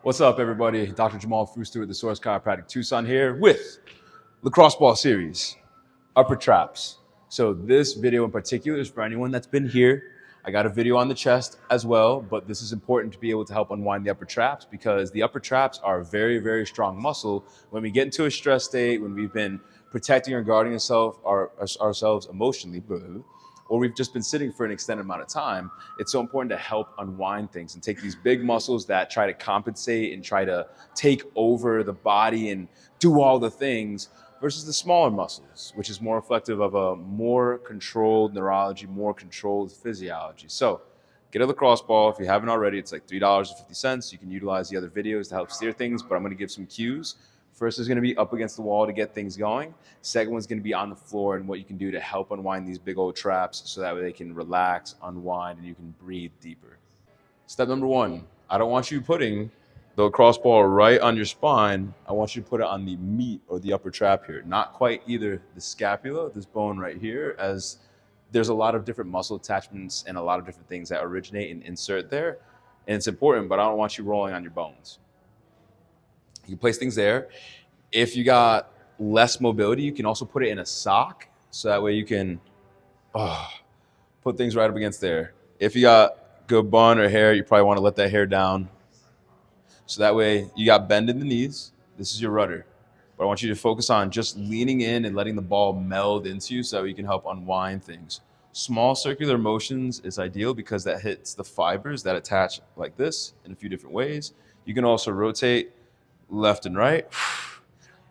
What's up, everybody? Dr. Jamal Fuster with the Source Chiropractic Tucson here with lacrosse ball series, upper traps. So this video in particular is for anyone that's been here. I got a video on the chest as well, but this is important to be able to help unwind the upper traps because the upper traps are a very, very strong muscle. When we get into a stress state, when we've been protecting or guarding ourselves emotionally, or we've just been sitting for an extended amount of time, it's so important to help unwind things and take these big muscles that try to compensate and try to take over the body and do all the things versus the smaller muscles, which is more reflective of a more controlled neurology, more controlled physiology. So get a lacrosse ball. If you haven't already, it's like $3.50. You can utilize the other videos to help steer things, but I'm going to give some cues. First is going to be up against the wall to get things going. Second one's going to be on the floor and what you can do to help unwind these big old traps so that way they can relax, unwind, and you can breathe deeper. Step number one, I don't want you putting the lacrosse ball right on your spine. I want you to put it on the meat or the upper trap here. Not quite either the scapula, this bone right here, as there's a lot of different muscle attachments and a lot of different things that originate and insert there. And it's important, but I don't want you rolling on your bones. You can place things there. If you got less mobility, you can also put it in a sock. So that way you can put things right up against there. If you got good bun or hair, you probably want to let that hair down. So that way you got bend in the knees. This is your rudder. But I want you to focus on just leaning in and letting the ball meld into you so that you can help unwind things. Small circular motions is ideal because that hits the fibers that attach like this in a few different ways. You can also rotate left and right.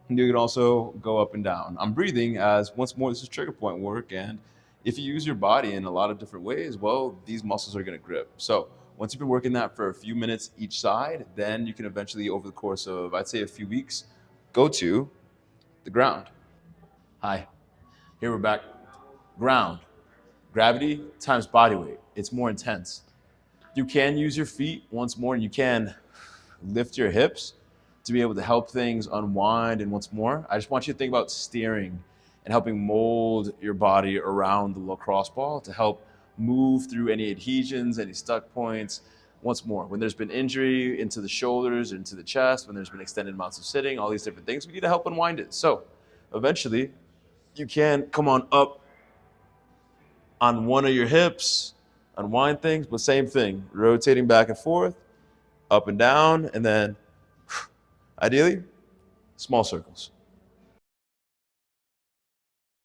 And you can also go up and down. I'm breathing as once more, this is trigger point work. And if you use your body in a lot of different ways, well, these muscles are going to grip. So once you've been working that for a few minutes each side, then you can eventually, over the course of, I'd say a few weeks, go to the ground. Hi, here we're back. Ground, gravity times body weight. It's more intense. You can use your feet once more, and you can lift your hips to be able to help things unwind. And once more, I just want you to think about steering and helping mold your body around the lacrosse ball to help move through any adhesions, any stuck points. Once more, when there's been injury into the shoulders, into the chest, when there's been extended amounts of sitting, all these different things, we need to help unwind it. So eventually you can come on up on one of your hips, unwind things, but same thing, rotating back and forth, up and down, and then ideally, small circles.